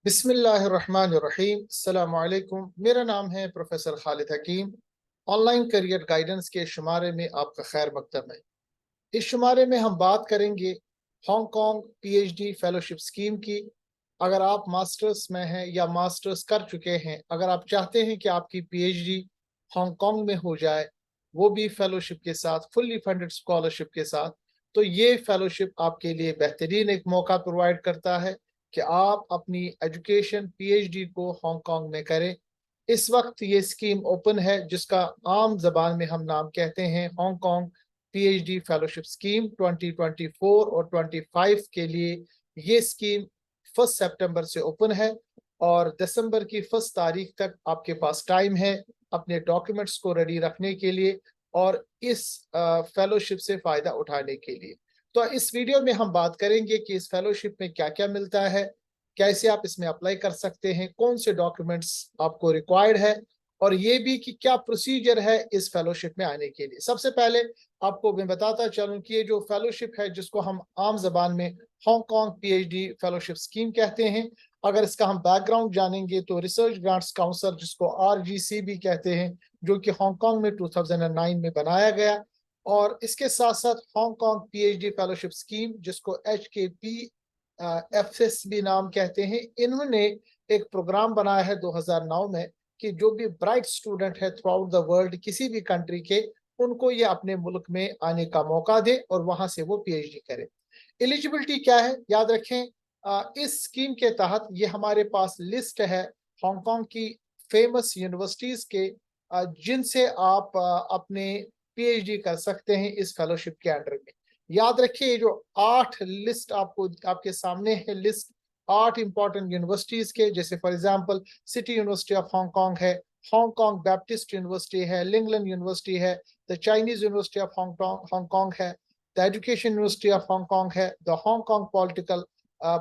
बिस्मिल्लाहिर्रहमानिर्रहीम। अस्सलाम वालेकुम। मेरा नाम है प्रोफेसर खालिद हकीम। ऑनलाइन करियर गाइडेंस के शुमारे में आपका खैर मकदम है। इस शुमारे में हम बात करेंगे हांगकांग पीएचडी फेलोशिप स्कीम की। अगर आप मास्टर्स में हैं या मास्टर्स कर चुके हैं, अगर आप चाहते हैं कि आपकी पीएचडी हांगकांग में हो जाए, वो भी फेलोशिप के साथ, फुल्ली फंडेड स्कॉलरशिप के साथ, तो ये फेलोशिप आपके लिए बेहतरीन एक मौका प्रोवाइड करता है कि आप अपनी एजुकेशन पीएचडी को हांगकांग में करें। इस वक्त ये स्कीम ओपन है, जिसका आम जबान में हम नाम कहते हैं हांगकांग पीएचडी फेलोशिप स्कीम। 2024 और 25 के लिए ये स्कीम 1 सितंबर से ओपन है और दिसंबर की 1 तारीख तक आपके पास टाइम है अपने डॉक्यूमेंट्स को रेडी रखने के लिए और इस फेलोशिप से फायदा उठाने के लिए। तो इस वीडियो में हम बात करेंगे कि इस फेलोशिप में क्या क्या मिलता है, कैसे आप इसमें अप्लाई कर सकते हैं, कौन से डॉक्यूमेंट्स आपको रिक्वायर्ड है और ये भी कि क्या प्रोसीजर है इस फेलोशिप में आने के लिए। सबसे पहले आपको मैं बताता चलूं कि ये जो फेलोशिप है, जिसको हम आम जबान में हांगकांग पीएचडी फेलोशिप स्कीम कहते हैं, अगर इसका हम बैकग्राउंड जानेंगे तो रिसर्च ग्रांट्स काउंसिल, जिसको आरजीसी भी कहते हैं, जो कि हांगकांग में 2009 में बनाया गया, और इसके साथ साथ हांगकांग पीएचडी फेलोशिप स्कीम, जिसको HKP एफएस भी नाम कहते हैं, इन्होंने एक प्रोग्राम बनाया है 2009 में कि जो भी ब्राइट स्टूडेंट है थ्रू आउट द वर्ल्ड, किसी भी कंट्री के, उनको ये अपने मुल्क में आने का मौका दे और वहां से वो पीएचडी करे। एलिजिबिलिटी क्या है, याद रखें, इस स्कीम के तहत ये हमारे पास लिस्ट है हांगकांग की फेमस यूनिवर्सिटीज के, जिनसे आप अपने पीएचडी कर सकते हैं इस फेलोशिप के अंडर में। याद रखिए, जो 8 लिस्ट आपको आपके सामने है, लिस्ट 8 इंपॉर्टेंट यूनिवर्सिटीज के, जैसे for example city university of Hong Kong है, हांगकांग बैप्टिस्ट यूनिवर्सिटी है, लिंगलन यूनिवर्सिटी है, the Chinese university of Hong Kong है, the education university of Hong Kong है, द हांगकांग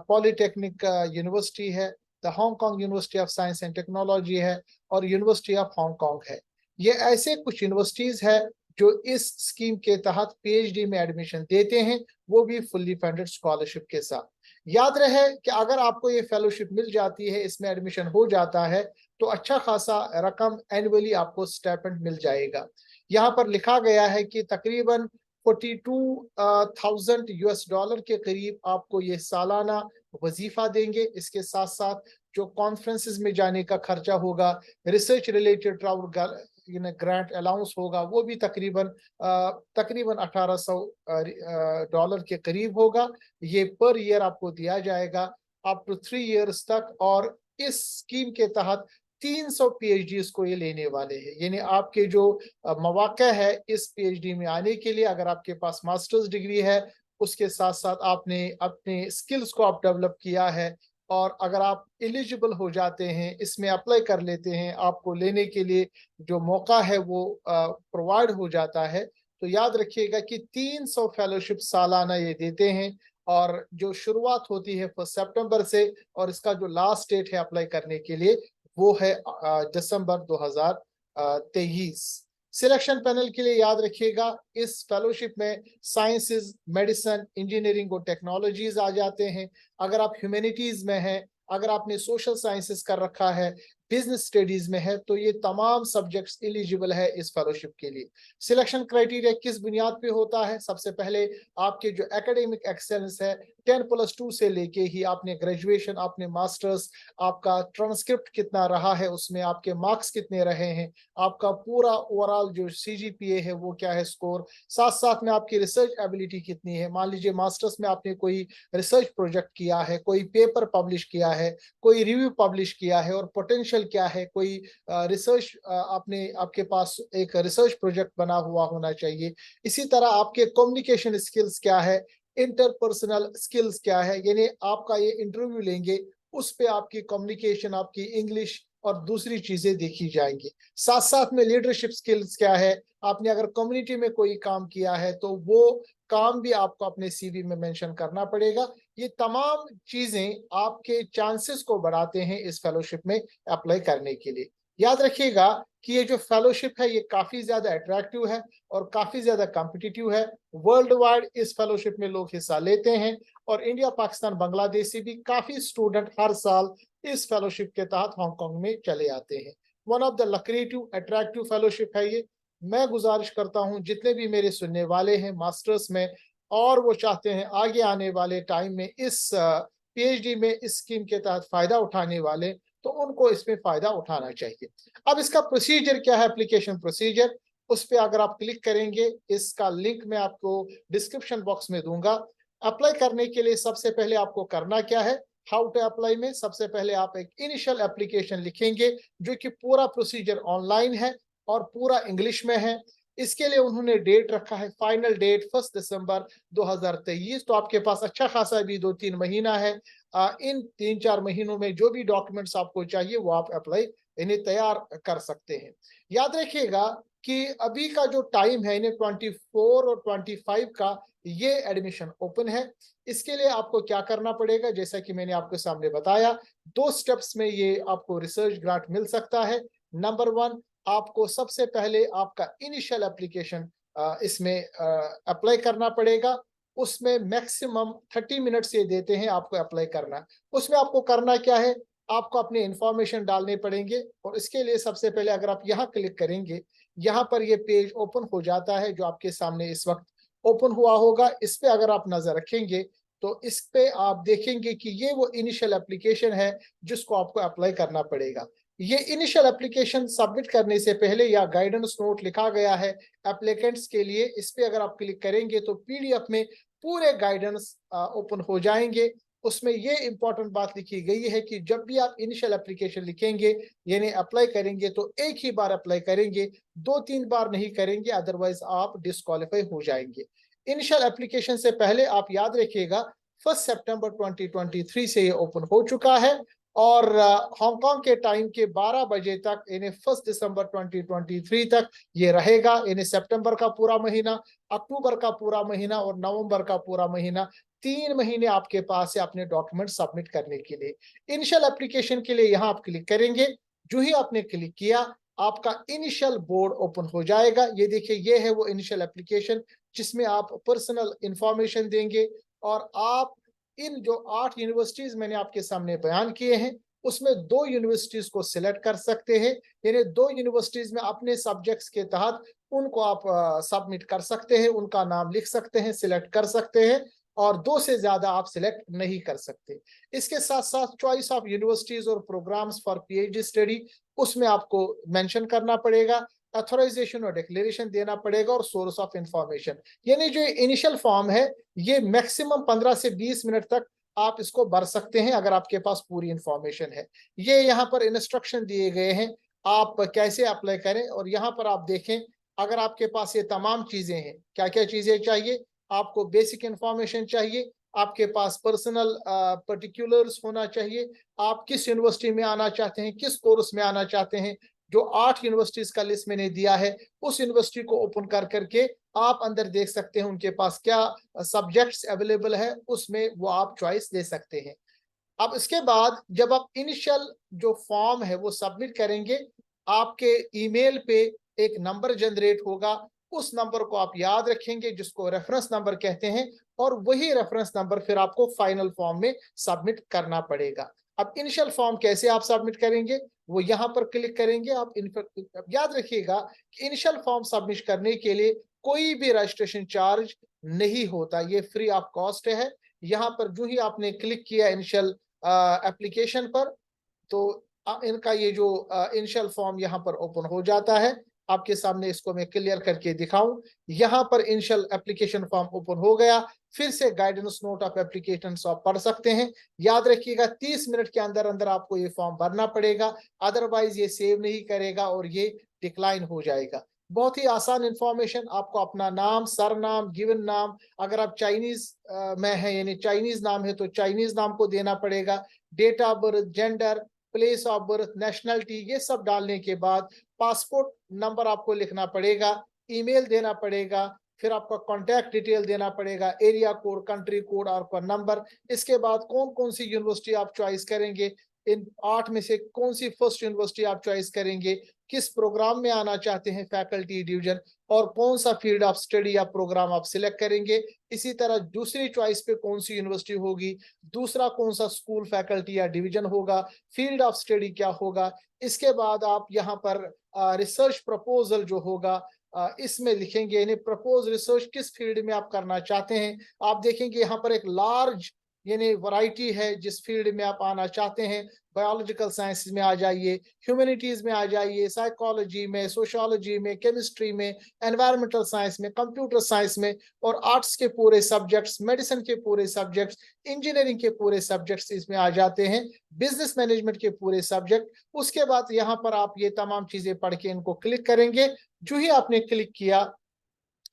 पॉलिटेक्निक यूनिवर्सिटी है, the Hong Kong university of science and technology है और university of Hong Kong है। ये ऐसे कुछ यूनिवर्सिटीज है जो इस स्कीम के तहत पीएचडी में एडमिशन देते हैं, वो भी फुल्ली फंडेड स्कॉलरशिप के साथ। याद रहे कि अगर आपको ये फेलोशिप मिल जाती है, इसमें एडमिशन हो जाता है, तो अच्छा खासा रकम एनुअली आपको स्टाइपेंड मिल जाएगा। यहाँ पर लिखा गया है कि तकरीबन 42,000 US डॉलर के करीब आपको ये सालाना वजीफा देंगे। इसके साथ साथ जो कॉन्फ्रेंसेस में जाने का खर्चा होगा, research related travel grant allowance होगा, वो भी तकरीबन 1800 डॉलर के करीब होगा। ये पर ईयर आपको दिया जाएगा अप टू 3 इयर्स तक। और इस स्कीम के तहत 300 पीएचडी को ये लेने वाले हैं, यानी आपके जो मौका है इस पीएचडी में आने के लिए, अगर आपके पास मास्टर्स डिग्री है, उसके साथ साथ आपने अपने स्किल्स को आप डेवलप किया है, और अगर आप एलिजिबल हो जाते हैं, इसमें अप्लाई कर लेते हैं, आपको लेने के लिए जो मौका है वो प्रोवाइड हो जाता है। तो याद रखिएगा कि 300 फेलोशिप सालाना ये देते हैं, और जो शुरुआत होती है 1 सितंबर से, और इसका जो लास्ट डेट है अप्लाई करने के लिए वो है दिसंबर 2023। सिलेक्शन पैनल के लिए याद रखिएगा, इस फेलोशिप में साइंसेज, मेडिसिन, इंजीनियरिंग और टेक्नोलॉजीज आ जाते हैं। अगर आप ह्यूमैनिटीज में हैं, अगर आपने सोशल साइंसेस कर रखा है, बिजनेस स्टडीज में है, तो ये तमाम सब्जेक्ट्स एलिजिबल है इस फेलोशिप के लिए। सिलेक्शन क्राइटेरिया किस बुनियाद पे होता है? सबसे पहले आपके जो एकेडमिक एक्सेलेंस है, 10+2 से लेके ही आपने ग्रेजुएशन, आपने मास्टर्स, आपका ट्रांसक्रिप्ट कितना रहा है, उसमें आपके मार्क्स कितने रहे हैं, आपका पूरा ओवरऑल जो सीजीपीए है वो क्या है, स्कोर, साथ साथ में आपकी रिसर्च एबिलिटी कितनी है। मान लीजिए मास्टर्स में आपने कोई रिसर्च प्रोजेक्ट किया है, कोई पेपर पब्लिश किया है, कोई रिव्यू पब्लिश किया है, और पोटेंशियल क्या है, कोई रिसर्च आपने, आपके पास एक रिसर्च प्रोजेक्ट बना हुआ होना चाहिए। इसी तरह आपके कम्युनिकेशन स्किल्स क्या है, इंटरपर्सनल स्किल्स क्या है, यानी आपका ये इंटरव्यू लेंगे उस पे आपकी कम्युनिकेशन, आपकी इंग्लिश और दूसरी चीजें देखी जाएंगी। साथ साथ में लीडरशिप स्किल्स क्या है, आपने अगर कम्युनिटी में कोई काम किया है तो वो काम भी आपको अपने सीवी में मेंशन करना पड़ेगा। ये तमाम चीजें आपके चांसेस को बढ़ाते हैं इस फेलोशिप में अप्लाई करने के लिए। याद रखिएगा कि ये जो फेलोशिप है ये काफी ज्यादा अट्रैक्टिव है और काफी ज्यादा कॉम्पिटिटिव है। वर्ल्ड वाइड इस फेलोशिप में लोग हिस्सा लेते हैं और इंडिया, पाकिस्तान, बांग्लादेश से भी काफी स्टूडेंट हर साल इस फेलोशिप के तहत हांगकांग में चले आते हैं। One of the lucrative attractive fellowship है ये। मैं गुजारिश करता हूं जितने भी मेरे सुनने वाले हैं मास्टर्स में और वो चाहते हैं आगे आने वाले टाइम में इस पीएचडी में इस स्कीम के तहत फायदा उठाने वाले, तो उनको इसमें फायदा उठाना चाहिए। अब इसका प्रोसीजर क्या है, एप्लीकेशन प्रोसीजर, उस पर अगर आप क्लिक करेंगे, इसका लिंक मैं आपको डिस्क्रिप्शन बॉक्स में दूंगा। अप्लाई करने के लिए सबसे पहले आपको करना क्या है, हाउ टू अप्लाई में सबसे पहले आप एक इनिशियल एप्लीकेशन लिखेंगे जो कि पूरा प्रोसीजर ऑनलाइन है और पूरा इंग्लिश में है। इसके लिए उन्होंने डेट रखा है, फाइनल डेट 1 दिसंबर 2023। तो आपके पास अच्छा खासा भी 2-3 महीना है। इन 3-4 महीनों में जो भी डॉक्यूमेंट्स आपको चाहिए वो आप अप्लाई इन्हें तैयार कर सकते हैं। याद रखिएगा कि अभी का जो टाइम है इन्हें 24 और 25 का ये एडमिशन ओपन है। इसके लिए आपको क्या करना पड़ेगा, जैसा कि मैंने आपके सामने बताया, 2 स्टेप्स में ये आपको रिसर्च ग्रांट मिल सकता है। नंबर 1, आपको सबसे पहले आपका इनिशियल एप्लीकेशन इसमें अप्लाई करना पड़ेगा। उसमें मैक्सिमम 30 मिनट्स ये देते हैं आपको अप्लाई करना। उसमें आपको करना क्या है, आपको अपने इंफॉर्मेशन डालने पड़ेंगे और इसके लिए सबसे पहले अगर आप यहाँ क्लिक करेंगे, यहाँ पर ये पेज ओपन हो जाता है जो आपके सामने इस वक्त ओपन हुआ होगा। इस पे अगर आप नजर रखेंगे तो इस पे आप देखेंगे कि ये वो इनिशियल एप्लीकेशन है जिसको आपको अप्लाई करना पड़ेगा। ये इनिशियल एप्लीकेशन सबमिट करने से पहले या गाइडेंस नोट लिखा गया है एप्लीकेंट्स के लिए। इस पे अगर आप क्लिक करेंगे तो पीडीएफ में पूरे गाइडेंस ओपन हो जाएंगे। उसमें ये इंपॉर्टेंट बात लिखी गई है कि जब भी आप इनिशियल एप्लीकेशन लिखेंगे यानी अप्लाई करेंगे तो एक ही बार अप्लाई करेंगे, 2-3 बार नहीं करेंगे, अदरवाइज आप डिस्क्वालीफाई हो जाएंगे। इनिशियल एप्लीकेशन से पहले आप याद रखिएगा 1 सितंबर 2023 से ये ओपन हो चुका है और हांगकांग के टाइम के 12 बजे तक यानी 1 दिसंबर 2023 तक ये रहेगा। यानी सितंबर का पूरा महीना, अक्टूबर का पूरा महीना और नवंबर का पूरा महीना, 3 महीने आपके पास है अपने डॉक्यूमेंट सबमिट करने के लिए। इनिशियल एप्लीकेशन के लिए यहाँ आप क्लिक करेंगे, जो ही आपने क्लिक किया आपका इनिशियल बोर्ड ओपन हो जाएगा। ये देखिए, ये है वो इनिशियल एप्लीकेशन जिसमें आप पर्सनल इंफॉर्मेशन देंगे और आप इन जो 8 यूनिवर्सिटीज मैंने आपके सामने बयान किए हैं उसमें 2 यूनिवर्सिटीज को सिलेक्ट कर सकते हैं। यानी 2 यूनिवर्सिटीज में अपने सब्जेक्ट्स के तहत उनको आप सबमिट कर सकते हैं, उनका नाम लिख सकते हैं, सिलेक्ट कर सकते हैं और 2 से ज्यादा आप सिलेक्ट नहीं कर सकते। इसके साथ साथ चॉइस ऑफ यूनिवर्सिटीज और प्रोग्राम्स फॉर पीएचडी स्टडी उसमें आपको मेंशन करना पड़ेगा, अथोराइजेशन और डिक्लेरेशन देना पड़ेगा और सोर्स ऑफ इंफॉर्मेशन। यानी जो इनिशियल फॉर्म है ये मैक्सिमम 15 से 20 मिनट तक आप इसको भर सकते हैं अगर आपके पास पूरी इंफॉर्मेशन है। ये यहाँ पर इंस्ट्रक्शन दिए गए हैं आप कैसे अप्लाई करें और यहाँ पर आप देखें अगर आपके पास ये तमाम चीजें हैं, क्या क्या चीजें चाहिए, आपको बेसिक इंफॉर्मेशन चाहिए, आपके पास पर्सनल पर्टिकुलर्स होना चाहिए, आप किस यूनिवर्सिटी में आना चाहते हैं, किस कोर्स में आना चाहते हैं। जो 8 यूनिवर्सिटीज का लिस्ट मैंने दिया है उस यूनिवर्सिटी को ओपन कर करके आप अंदर देख सकते हैं उनके पास क्या सब्जेक्ट्स अवेलेबल है, उसमें वो आप चॉइस दे सकते हैं। अब इसके बाद जब आप इनिशियल जो फॉर्म है वो सबमिट करेंगे, आपके ईमेल पे एक नंबर जनरेट होगा, उस नंबर को आप याद रखेंगे जिसको रेफरेंस नंबर कहते हैं और वही रेफरेंस नंबर फिर आपको फाइनल फॉर्म में सबमिट करना पड़ेगा। अब इनिशियल फॉर्म कैसे आप सबमिट करेंगे, वो यहाँ पर क्लिक करेंगे आप। याद रखिएगा कि इनिशियल फॉर्म सबमिट करने के लिए कोई भी रजिस्ट्रेशन चार्ज नहीं होता, ये फ्री ऑफ कॉस्ट है। यहाँ पर जो ही आपने क्लिक किया इनिशियल एप्लीकेशन पर तो इनका ये जो इनिशियल फॉर्म यहाँ पर ओपन हो जाता है। आपके सामने इसको मैं क्लियर करके दिखाऊं, यहाँ पर इनिशियल एप्लीकेशन फॉर्म ओपन हो गया। फिर से गाइडेंस नोट ऑफ एप्लीकेशन आप पढ़ सकते हैं। याद रखिएगा 30 मिनट के अंदर अंदर आपको ये फॉर्म भरना पड़ेगा, अदरवाइज ये सेव नहीं करेगा और ये डिक्लाइन हो जाएगा। बहुत ही आसान इंफॉर्मेशन, आपको अपना नाम, सरनाम, गिवन नाम, अगर आप चाइनीज में है यानी चाइनीज नाम है तो चाइनीज नाम को देना पड़ेगा, date of birth, gender, place of birth, nationality, ये सब डालने के बाद पासपोर्ट नंबर आपको लिखना पड़ेगा, ईमेल देना पड़ेगा, फिर आपका कॉन्टैक्ट डिटेल देना पड़ेगा, एरिया कोड, कंट्री कोड और आपका नंबर। इसके बाद कौन कौन सी यूनिवर्सिटी आप चॉइस करेंगे इन 8 में से कौन सी फर्स्ट यूनिवर्सिटी आप चॉइस करेंगे, किस प्रोग्राम में आना चाहते हैं फैकल्टी डिवीजन, और कौन सा फील्ड ऑफ स्टडी या प्रोग्राम आप सिलेक्ट करेंगे। इसी तरह दूसरी चॉइस पे कौन सी यूनिवर्सिटी होगी, दूसरा कौन सा स्कूल फैकल्टी या डिवीजन होगा, फील्ड ऑफ स्टडी क्या होगा। इसके बाद आप यहाँ पर रिसर्च प्रपोजल जो होगा इसमें लिखेंगे, यानी प्रपोज रिसर्च किस फील्ड में आप करना चाहते हैं। आप देखेंगे यहाँ पर एक लार्ज यानी वैरायटी है जिस फील्ड में आप आना चाहते हैं। बायोलॉजिकल साइंसेज में आ जाइए, ह्यूमैनिटीज में आ जाइए, साइकोलॉजी में, सोशियोलॉजी में, केमिस्ट्री में, एनवायरमेंटल साइंस में, कंप्यूटर साइंस में, और आर्ट्स के पूरे सब्जेक्ट्स, मेडिसिन के पूरे सब्जेक्ट्स, इंजीनियरिंग के पूरे सब्जेक्ट्स इसमें आ जाते हैं, बिजनेस मैनेजमेंट के पूरे सब्जेक्ट। उसके बाद यहाँ पर आप ये तमाम चीजें पढ़ के इनको क्लिक करेंगे। जो ही आपने क्लिक किया,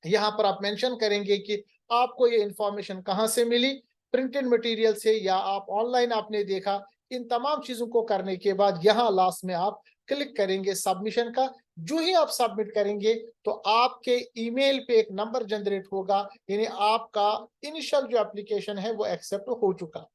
यहाँ पर आप मेंशन करेंगे कि आपको ये इंफॉर्मेशन कहाँ से मिली, प्रिंटेड मटेरियल से या आप ऑनलाइन आपने देखा। इन तमाम चीजों को करने के बाद यहाँ लास्ट में आप क्लिक करेंगे सबमिशन का। जो ही आप सबमिट करेंगे तो आपके ईमेल पे एक नंबर जनरेट होगा, यानी आपका इनिशियल जो एप्लीकेशन है वो एक्सेप्ट हो चुका।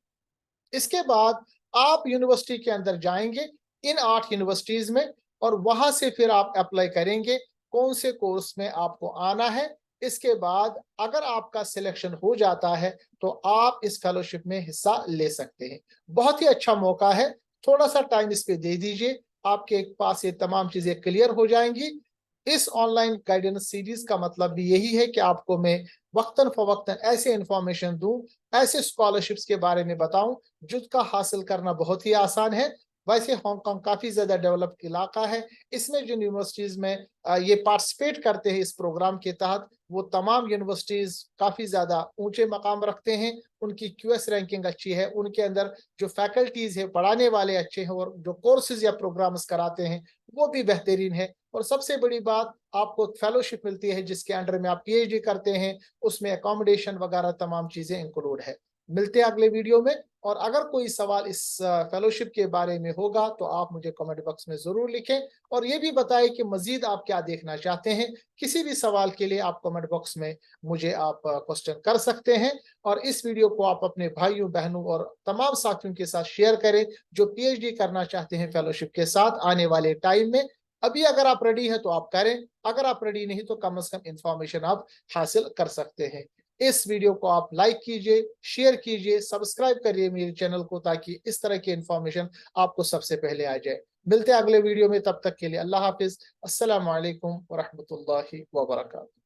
इसके बाद आप यूनिवर्सिटी के अंदर जाएंगे इन 8 यूनिवर्सिटीज में, और वहां से फिर आप अप्लाई करेंगे कौन से कोर्स में आपको आना है। इसके बाद अगर आपका सिलेक्शन हो जाता है तो आप इस फेलोशिप में हिस्सा ले सकते हैं। बहुत ही अच्छा मौका है, थोड़ा सा टाइम इस पे दे दीजिए, आपके पास ये तमाम चीजें क्लियर हो जाएंगी। इस ऑनलाइन गाइडेंस सीरीज का मतलब भी यही है कि आपको मैं वक्तन फवक्तन ऐसे इंफॉर्मेशन दूं, ऐसे स्कॉलरशिप्स के बारे में बताऊं जिसका हासिल करना बहुत ही आसान है। वैसे हांगकांग काफी ज्यादा डेवलप्ड इलाका है, इसमें जिन यूनिवर्सिटीज में ये पार्टिसिपेट करते हैं इस प्रोग्राम के तहत, वो तमाम यूनिवर्सिटीज काफी ज्यादा ऊंचे मकाम रखते हैं, उनकी क्यूएस रैंकिंग अच्छी है, उनके अंदर जो फैकल्टीज है पढ़ाने वाले अच्छे हैं, और जो कोर्सेज या प्रोग्राम्स कराते हैं वो भी बेहतरीन है। और सबसे बड़ी बात, आपको फेलोशिप मिलती है जिसके अंडर में आप पीएचडी करते हैं, उसमें अकोमोडेशन वगैरह तमाम चीजें इंक्लूड है। मिलते हैं अगले वीडियो में, और अगर कोई सवाल इस फेलोशिप के बारे में होगा तो आप मुझे कमेंट बॉक्स में जरूर लिखें, और ये भी बताएं कि मजीद आप क्या देखना चाहते हैं। किसी भी सवाल के लिए आप कमेंट बॉक्स में मुझे आप क्वेश्चन कर सकते हैं, और इस वीडियो को आप अपने भाइयों बहनों और तमाम साथियों के साथ शेयर करें जो पीएचडी करना चाहते हैं फेलोशिप के साथ आने वाले टाइम में। अभी अगर आप रेडी हैं तो आप करें, अगर आप रेडी नहीं तो कम से कम इंफॉर्मेशन आप हासिल कर सकते हैं। इस वीडियो को आप लाइक कीजिए, शेयर कीजिए, सब्सक्राइब करिए मेरे चैनल को, ताकि इस तरह की इंफॉर्मेशन आपको सबसे पहले आ जाए। मिलते हैं अगले वीडियो में, तब तक के लिए अल्लाह हाफिज। अस्सलाम वालेकुम व रहमतुल्लाहि व बरकातहू।